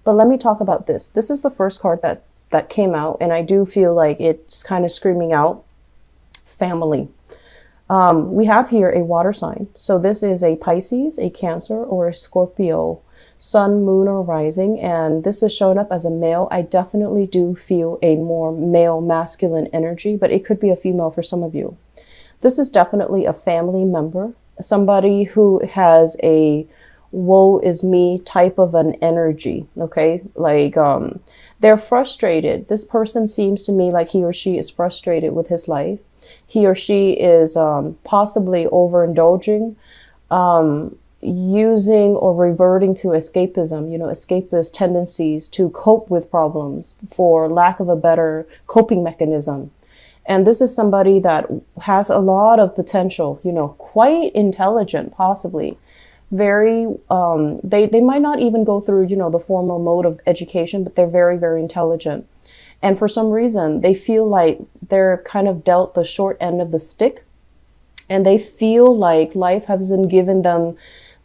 But let me talk about this. This is the first card that came out, and I do feel like it's kind of screaming out family. We have here a water sign. So this is a Pisces, a Cancer, or a Scorpio, sun, moon, or rising. And this is showing up as a male. I definitely do feel a more male masculine energy, but it could be a female for some of you. This is definitely a family member, somebody who has a woe is me type of an energy. Okay. Like, they're frustrated. This person seems to me like he or she is frustrated with his life. He or she is possibly overindulging, using or reverting to escapism, escapist tendencies to cope with problems for lack of a better coping mechanism. And this is somebody that has a lot of potential, quite intelligent, possibly. Very, they might not even go through, the formal mode of education, but they're very, very intelligent. And for some reason, they feel like they're kind of dealt the short end of the stick. And they feel like life hasn't given them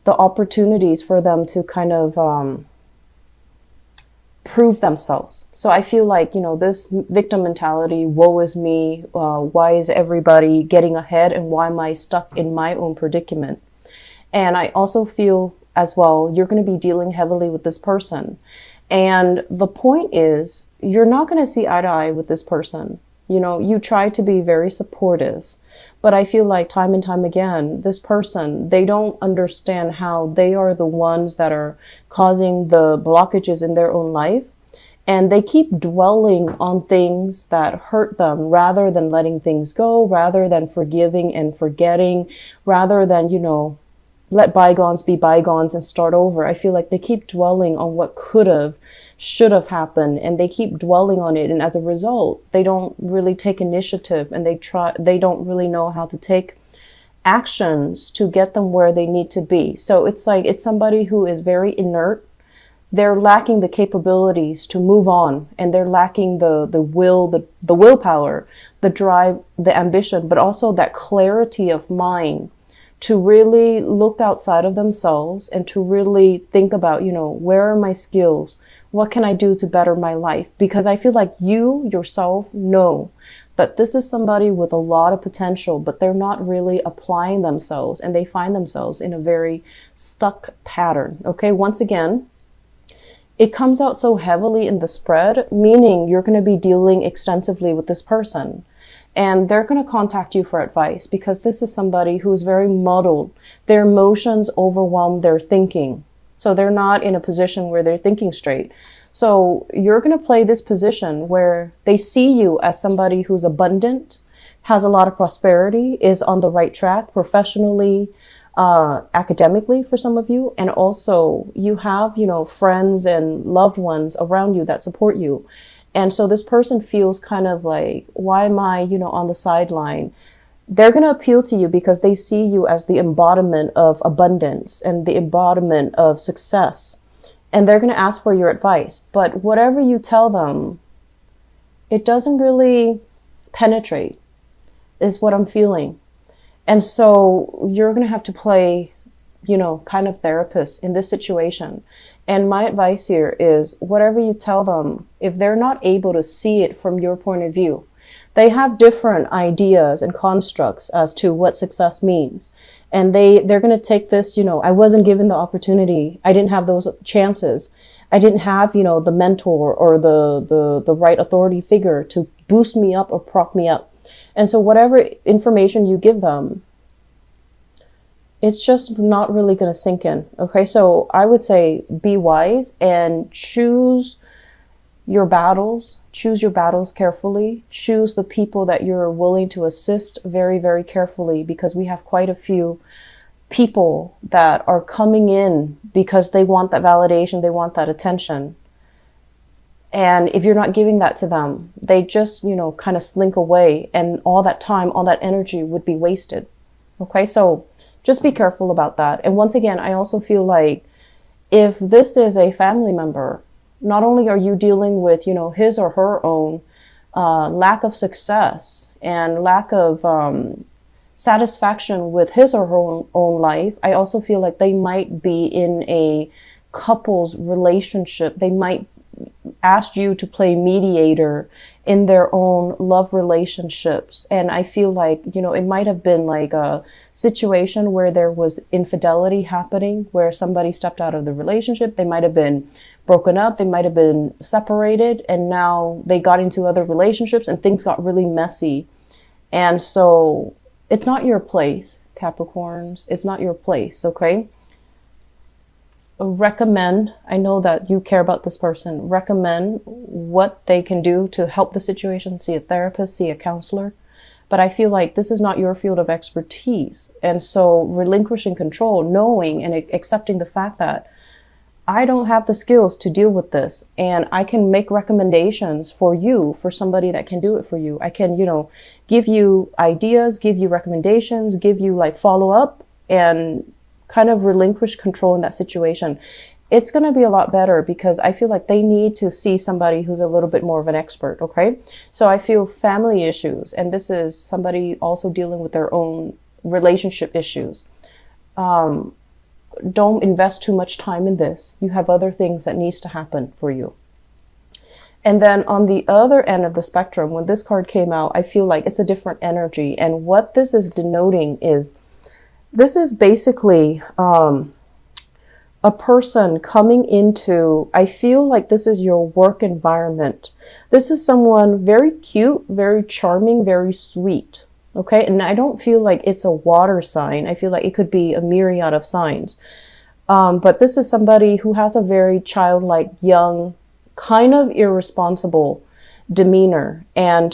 the opportunities for them to kind of prove themselves. So I feel like, this victim mentality, woe is me, why is everybody getting ahead and why am I stuck in my own predicament? And I also feel as well, you're going to be dealing heavily with this person. And the point is, you're not going to see eye to eye with this person. You try to be very supportive, but I feel like time and time again, this person, they don't understand how they are the ones that are causing the blockages in their own life. And they keep dwelling on things that hurt them rather than letting things go, rather than forgiving and forgetting, rather than, let bygones be bygones and start over. I feel like they keep dwelling on what could have, should have happened, and they keep dwelling on it. And as a result, they don't really take initiative, and they don't really know how to take actions to get them where they need to be. So it's like, it's somebody who is very inert. They're lacking the capabilities to move on, and they're lacking the will, the willpower, the drive, the ambition, but also that clarity of mind to really look outside of themselves and to really think about, where are my skills? What can I do to better my life? Because I feel like you yourself know that this is somebody with a lot of potential, but they're not really applying themselves, and they find themselves in a very stuck pattern. Okay. Once again, it comes out so heavily in the spread, meaning you're going to be dealing extensively with this person. And they're going to contact you for advice because this is somebody who is very muddled. Their emotions overwhelm their thinking. So they're not in a position where they're thinking straight. So you're going to play this position where they see you as somebody who's abundant, has a lot of prosperity, is on the right track professionally, academically for some of you. And also you have, friends and loved ones around you that support you. And so this person feels kind of like, why am I, on the sideline? They're going to appeal to you because they see you as the embodiment of abundance and the embodiment of success. And they're going to ask for your advice. But whatever you tell them, it doesn't really penetrate, is what I'm feeling. And so you're going to have to play, kind of therapist in this situation. And my advice here is whatever you tell them, if they're not able to see it from your point of view, they have different ideas and constructs as to what success means. And they're going to take this, I wasn't given the opportunity. I didn't have those chances. I didn't have, the mentor or the right authority figure to boost me up or prop me up. And so whatever information you give them, it's just not really going to sink in. Okay. So I would say be wise and choose your battles carefully. Choose the people that you're willing to assist very, very carefully, because we have quite a few people that are coming in because they want that validation. They want that attention. And if you're not giving that to them, they just, kind of slink away, and all that time, all that energy would be wasted. Okay. So just be careful about that. And once again, I also feel like if this is a family member, not only are you dealing with, his or her own lack of success and lack of satisfaction with his or her own life, I also feel like they might be in a couple's relationship. They might ask you to play mediator in their own love relationships. And I feel like, you know, it might have been like a situation where there was infidelity happening, where somebody stepped out of the relationship. They might have been broken up. They might have been separated, and now they got into other relationships and things got really messy. And so it's not your place, Capricorns. It's not your place, okay? Recommend, I know that you care about this person, recommend what they can do to help the situation. See a therapist, see a counselor. But I feel like this is not your field of expertise. And so relinquishing control, knowing and accepting the fact that I don't have the skills to deal with this, and I can make recommendations for you, for somebody that can do it for you. I can, you know, give you ideas, give you recommendations, give you like follow up, and kind of relinquish control in that situation. It's going to be a lot better, because I feel like they need to see somebody who's a little bit more of an expert. Okay. So I feel family issues, and this is somebody also dealing with their own relationship issues. Don't invest too much time in this. You have other things that needs to happen for you. And then on the other end of the spectrum, when this card came out, I feel like it's a different energy. And what this is denoting is, this is basically a person coming into, I feel like this is your work environment. This is someone very cute, very charming, very sweet. Okay. And I don't feel like it's a water sign. I feel like it could be a myriad of signs. But this is somebody who has a very childlike, young, kind of irresponsible demeanor. And,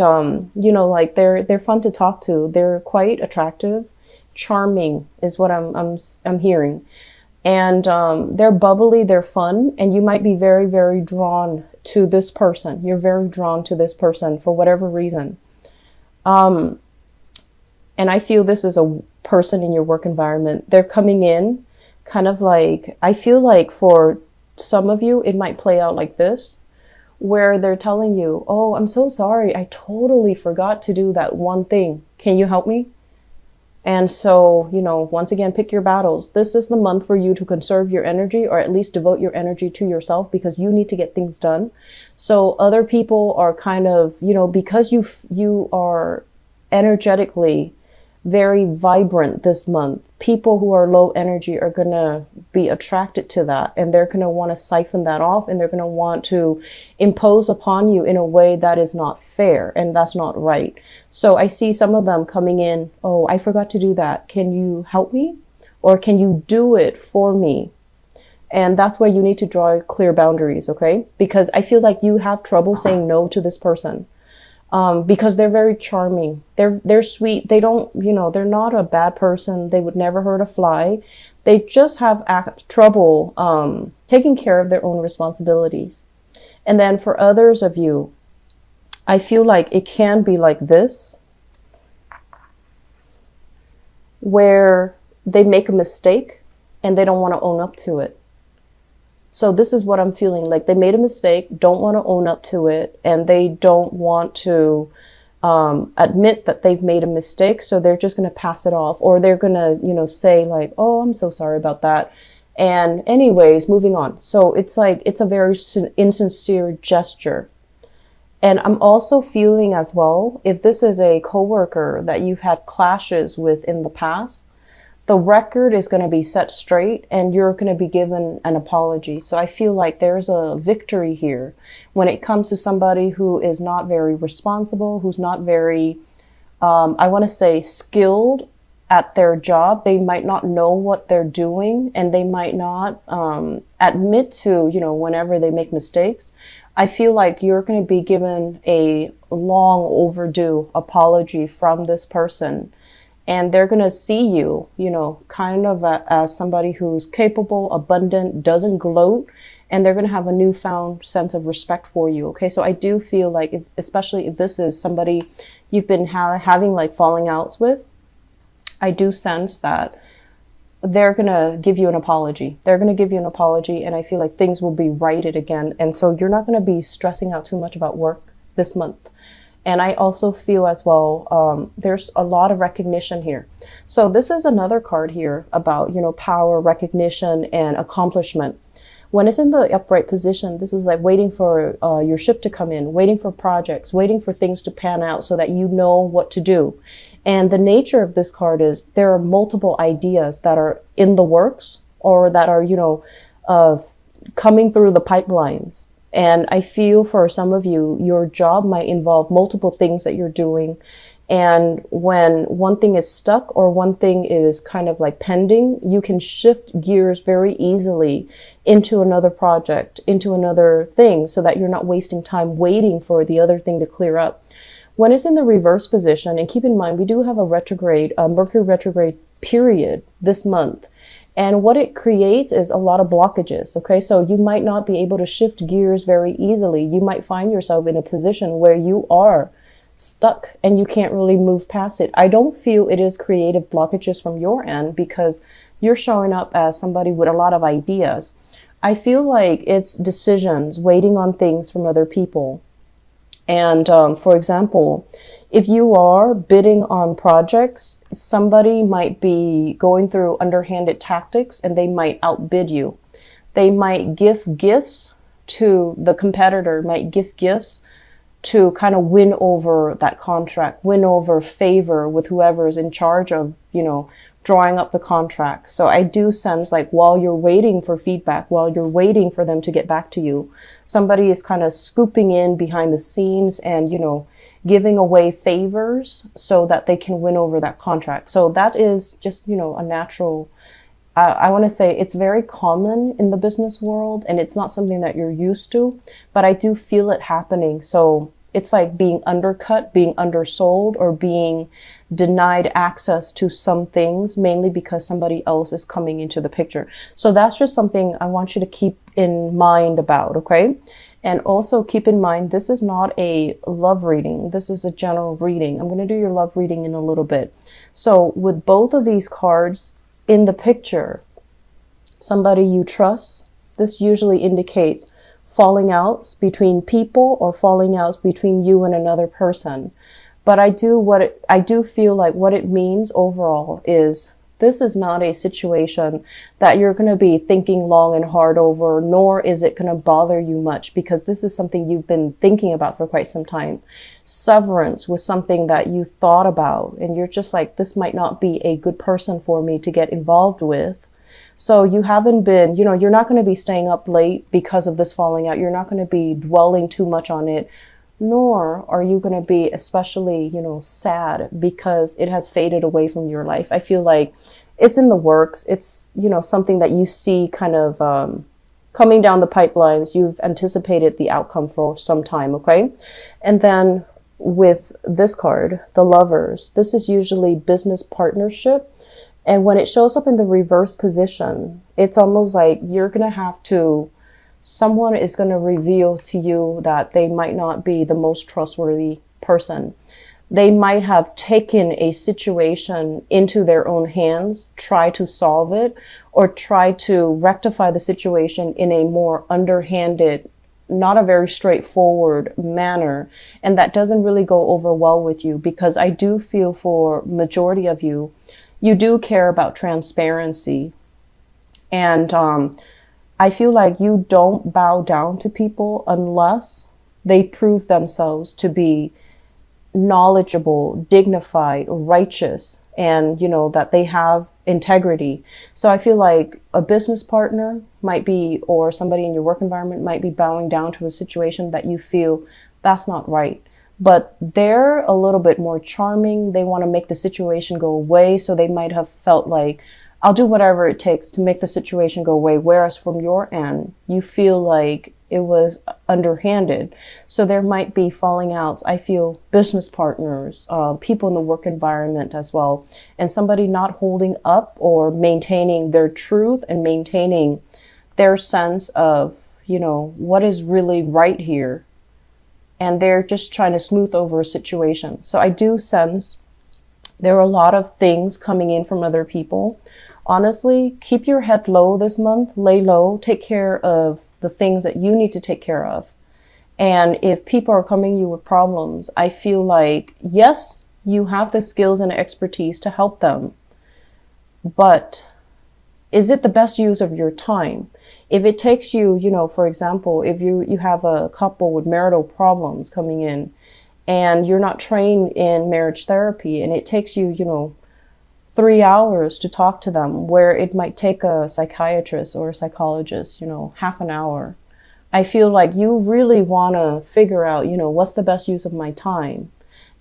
you know, like they're fun to talk to. They're quite attractive. Charming is what I'm hearing. And they're bubbly, they're fun, and you might be very, very drawn to this person. You're very drawn to this person for whatever reason. And I feel this is a person in your work environment. They're coming in kind of like, I feel like for some of you, it might play out like this, where they're telling you, oh, I'm so sorry. I totally forgot to do that one thing. Can you help me? And so, you know, once again, pick your battles. This is the month for you to conserve your energy, or at least devote your energy to yourself, because you need to get things done. So other people are kind of, you know, because you are energetically very vibrant this month, people who are low energy are going to be attracted to that, and they're going to want to siphon that off, and they're going to want to impose upon you in a way that is not fair, and that's not right. So I see some of them coming in, oh, I forgot to do that. Can you help me? Or can you do it for me? And that's where you need to draw clear boundaries, okay? Because I feel like you have trouble saying no to this person. Because they're very charming. They're sweet. They don't, you know, they're not a bad person. They would never hurt a fly. They just have trouble taking care of their own responsibilities. And then for others of you, I feel like it can be like this, where they make a mistake and they don't want to own up to it. So this is what I'm feeling like. They made a mistake, don't want to own up to it, and they don't want to admit that they've made a mistake. So they're just going to pass it off, or they're going to, you know, say like, oh, I'm so sorry about that. And anyways, moving on. So it's like, it's a very insincere gesture. And I'm also feeling as well, if this is a coworker that you've had clashes with in the past, the record is going to be set straight, and you're going to be given an apology. So I feel like there's a victory here when it comes to somebody who is not very responsible, who's not very, I want to say, skilled at their job. They might not know what they're doing, and they might not admit to, you know, whenever they make mistakes. I feel like you're going to be given a long overdue apology from this person. And they're going to see you, you know, kind of as somebody who's capable, abundant, doesn't gloat, and they're going to have a newfound sense of respect for you. Okay, so I do feel like, especially if this is somebody you've been having like falling outs with, I do sense that they're going to give you an apology. They're going to give you an apology, and I feel like things will be righted again. And so you're not going to be stressing out too much about work this month. And I also feel as well, there's a lot of recognition here. So this is another card here about, you know, power, recognition, and accomplishment. When it's in the upright position, this is like waiting for your ship to come in, waiting for projects, waiting for things to pan out so that you know what to do. And the nature of this card is there are multiple ideas that are in the works or that are, coming through the pipelines. And I feel for some of you, your job might involve multiple things that you're doing. And when one thing is stuck or one thing is kind of like pending, you can shift gears very easily into another project, into another thing, so that you're not wasting time waiting for the other thing to clear up. When it's in the reverse position, and keep in mind, we do have a retrograde, Mercury retrograde period this month. And what it creates is a lot of blockages. Okay. So you might not be able to shift gears very easily. You might find yourself in a position where you are stuck and you can't really move past it. I don't feel it is creative blockages from your end because you're showing up as somebody with a lot of ideas. I feel like it's decisions, waiting on things from other people. And for example, if you are bidding on projects, somebody might be going through underhanded tactics and they might outbid you. They might give gifts to the competitor, might give gifts to kind of win over that contract, win over favor with whoever is in charge of, drawing up the contract. So I do sense like while you're waiting for feedback, while you're waiting for them to get back to you, somebody is kind of scooping in behind the scenes and, giving away favors so that they can win over that contract. So that is just, a natural, I want to say it's very common in the business world and it's not something that you're used to, but I do feel it happening. So it's like being undercut, being undersold, or being denied access to some things, mainly because somebody else is coming into the picture. So that's just something I want you to keep in mind about, okay? And also keep in mind, this is not a love reading. This is a general reading. I'm going to do your love reading in a little bit. So with both of these cards in the picture, somebody you trust, this usually indicates falling outs between people or falling outs between you and another person. But I do feel like what it means overall is this is not a situation that you're going to be thinking long and hard over, nor is it going to bother you much because this is something you've been thinking about for quite some time. Severance was something that you thought about and you're just like, this might not be a good person for me to get involved with. So you haven't been, you're not going to be staying up late because of this falling out. You're not going to be dwelling too much on it, nor are you going to be especially, sad because it has faded away from your life. I feel like it's in the works. It's, something that you see kind of coming down the pipelines. You've anticipated the outcome for some time, okay? And then with this card, the Lovers, this is usually business partnership. And when it shows up in the reverse position, it's almost like someone is going to reveal to you that they might not be the most trustworthy person. They might have taken a situation into their own hands, try to solve it, or try to rectify the situation in a more underhanded, not a very straightforward manner. And that doesn't really go over well with you because I do feel for majority of you, you do care about transparency. And I feel like you don't bow down to people unless they prove themselves to be knowledgeable, dignified, righteous, and, that they have integrity. So I feel like a business partner might be, or somebody in your work environment might be bowing down to a situation that you feel that's not right. But they're a little bit more charming. They want to make the situation go away. So they might have felt like, I'll do whatever it takes to make the situation go away. Whereas from your end, you feel like it was underhanded. So there might be falling outs. I feel business partners, people in the work environment as well. And somebody not holding up or maintaining their truth and maintaining their sense of, what is really right here. And they're just trying to smooth over a situation. So I do sense there are a lot of things coming in from other people. Honestly, keep your head low this month, lay low, take care of the things that you need to take care of. And if people are coming to you with problems, I feel like, yes, you have the skills and expertise to help them. But is it the best use of your time? If it takes you, you know, for example, if you have a couple with marital problems coming in and you're not trained in marriage therapy and it takes you, you know, 3 hours to talk to them, where it might take a psychiatrist or a psychologist, you know, half an hour. I feel like you really want to figure out, you know, what's the best use of my time?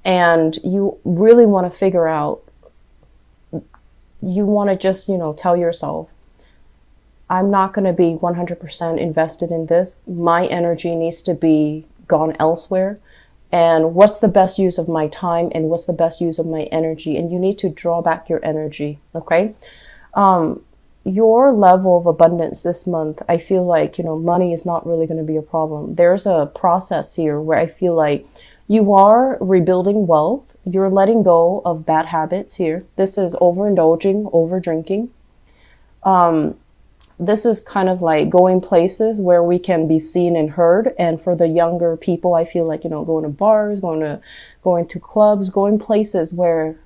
And you really want to figure out, you want to just, you know, tell yourself, I'm not going to be 100% invested in this. My energy needs to be gone elsewhere. And what's the best use of my time and what's the best use of my energy? And you need to draw back your energy, okay? Your level of abundance this month, I feel like, you know, money is not really going to be a problem. There's a process here where I feel like you are rebuilding wealth. You're letting go of bad habits here. This is overindulging, over drinking. This is kind of like going places where we can be seen and heard. And for the younger people, I feel like, you know, going to bars, going to clubs, going places where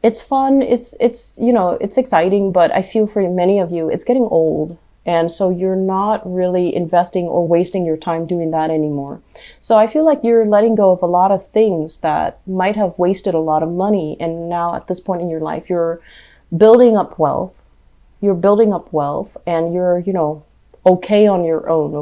it's fun. It's, you know, it's exciting, but I feel for many of you, it's getting old. And so you're not really investing or wasting your time doing that anymore. So I feel like you're letting go of a lot of things that might have wasted a lot of money. And now at this point in your life, you're building up wealth. You're building up wealth and you're, you know, okay on your own. Okay?